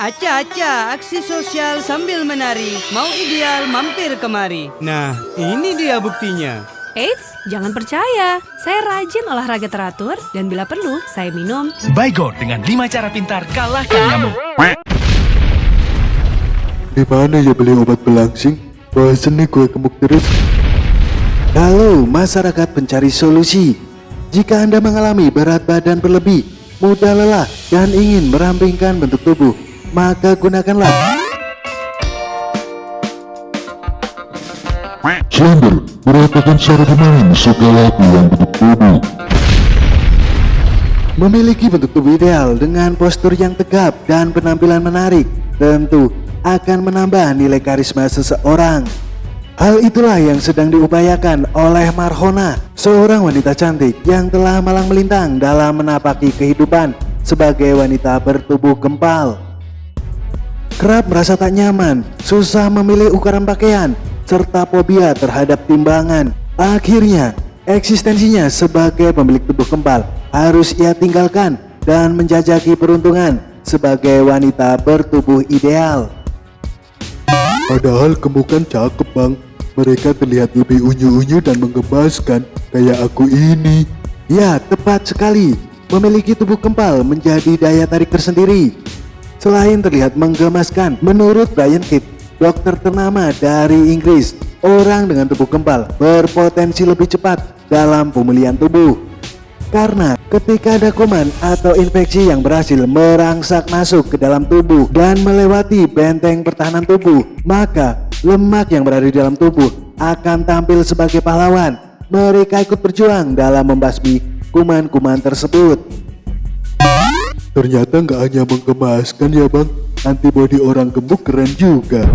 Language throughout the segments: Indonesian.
Acah-acah aksi sosial sambil menari, mau ideal mampir kemari. Nah, ini dia buktinya. Eits, jangan percaya. Saya rajin olahraga teratur dan bila perlu saya minum Baygon dengan 5 cara pintar kalahkan nyamuk. Di mana ya beli obat pelangsing? Bosen nih gue gemuk terus. Halo masyarakat pencari solusi. Jika Anda mengalami berat badan berlebih, mudah lelah, dan ingin merampingkan bentuk tubuh, maka gunakanlah Slender meratakan secara bermain segala tulang bentuk tubuh. memiliki bentuk tubuh ideal dengan postur yang tegap dan penampilan menarik, tentu akan menambah nilai karisma seseorang. Hal itulah yang sedang diupayakan oleh Marhona, seorang wanita cantik yang telah malang melintang dalam menapaki kehidupan sebagai wanita bertubuh gempal. Kerap merasa tak nyaman, susah memilih ukuran pakaian, serta fobia terhadap timbangan. Akhirnya, eksistensinya sebagai pemilik tubuh gempal harus ia tinggalkan dan menjajaki peruntungan sebagai wanita bertubuh ideal. Padahal kamu kan cakep bang, mereka terlihat lebih unyu-unyu dan menggemaskan kayak aku ini. Ya, tepat sekali, memiliki tubuh gempal menjadi daya tarik tersendiri. Selain terlihat menggemaskan, menurut Brian Kidd, dokter ternama dari Inggris, orang dengan tubuh gempal berpotensi lebih cepat dalam pemulihan tubuh. Karena ketika ada kuman atau infeksi yang berhasil merangsak masuk ke dalam tubuh dan melewati benteng pertahanan tubuh, maka lemak yang berada di dalam tubuh akan tampil sebagai pahlawan. Mereka ikut berjuang dalam membasmi kuman-kuman tersebut. Ternyata nggak hanya menggemaskan ya bang, antibodi orang gemuk keren juga.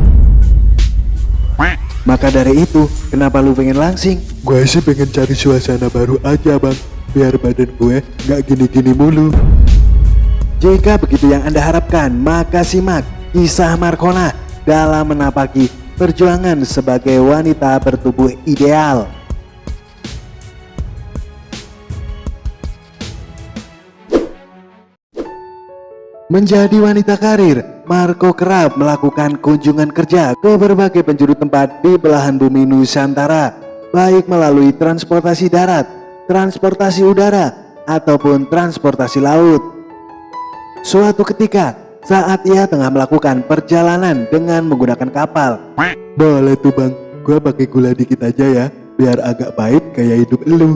Maka dari itu, kenapa lu pengen langsing? Gue sih pengen cari suasana baru aja bang, biar badan gue nggak gini-gini mulu. Jika begitu yang Anda harapkan, maka simak kisah Marhona dalam menapaki perjuangan sebagai wanita bertubuh ideal. Menjadi wanita karir, Marco kerap melakukan kunjungan kerja ke berbagai penjuru tempat di belahan bumi Nusantara, baik melalui transportasi darat, transportasi udara, ataupun transportasi laut. Suatu ketika, saat ia tengah melakukan perjalanan dengan menggunakan kapal. Boleh tuh bang, gua pakai gula dikit aja ya, biar agak pahit kayak hidup elu.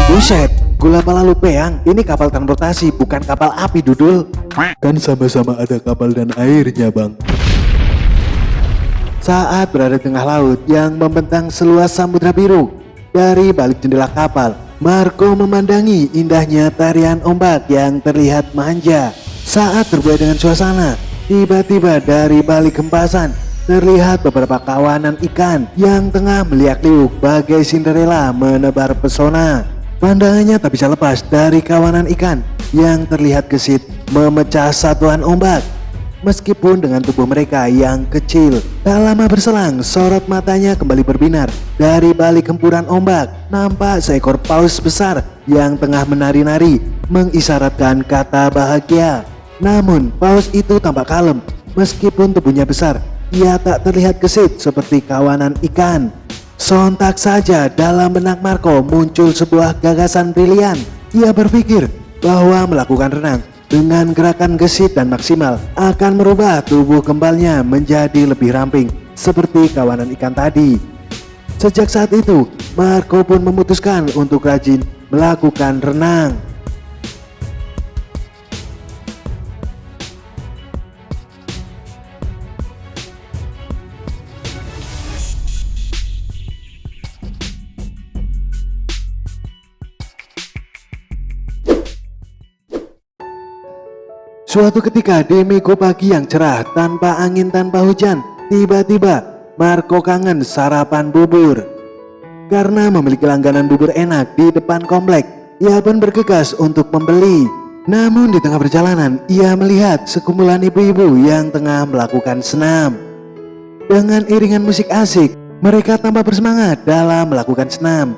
Buset, gula pala lu peang, ini kapal transportasi bukan kapal api dudul. Kan sama-sama ada kapal dan airnya bang. Saat berada di tengah laut yang membentang seluas samudra biru, dari balik jendela kapal, Marco memandangi indahnya tarian ombak yang terlihat manja. Saat terbuai dengan suasana, tiba-tiba dari balik hempasan terlihat beberapa kawanan ikan yang tengah meliak-liuk bagai Cinderella menebar pesona. Pandangannya tak bisa lepas dari kawanan ikan yang terlihat gesit memecah satuan ombak. Meskipun dengan tubuh mereka yang kecil, tak lama berselang sorot matanya kembali berbinar. Dari balik hempuran ombak, nampak seekor paus besar yang tengah menari-nari mengisyaratkan kata bahagia. Namun paus itu tampak kalem, meskipun tubuhnya besar, ia tak terlihat gesit seperti kawanan ikan. Sontak saja dalam benak Marco muncul sebuah gagasan brilian. Ia berpikir bahwa melakukan renang dengan gerakan gesit dan maksimal akan merubah tubuh gembalnya menjadi lebih ramping seperti kawanan ikan tadi. Sejak saat itu, Marco pun memutuskan untuk rajin melakukan renang. Suatu ketika di minggu pagi yang cerah tanpa angin tanpa hujan, tiba-tiba Marco kangen sarapan bubur. Karena memiliki langganan bubur enak di depan komplek, ia pun bergegas untuk membeli. Namun di tengah perjalanan, ia melihat sekumpulan ibu-ibu yang tengah melakukan senam. Dengan iringan musik asik, mereka tambah bersemangat dalam melakukan senam.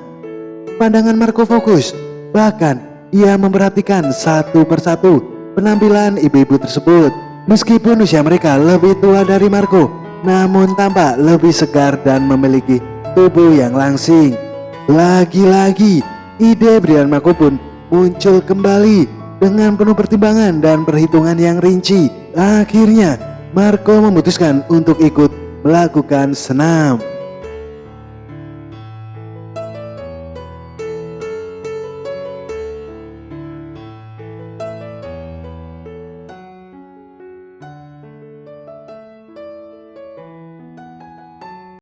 Pandangan Marco fokus, bahkan ia memperhatikan satu persatu penampilan ibu-ibu tersebut. Meskipun usia mereka lebih tua dari Marco, namun tampak lebih segar dan memiliki tubuh yang langsing. Lagi-lagi, ide Brian Marco pun muncul kembali dengan penuh pertimbangan dan perhitungan yang rinci. Akhirnya, Marco memutuskan untuk ikut melakukan senam.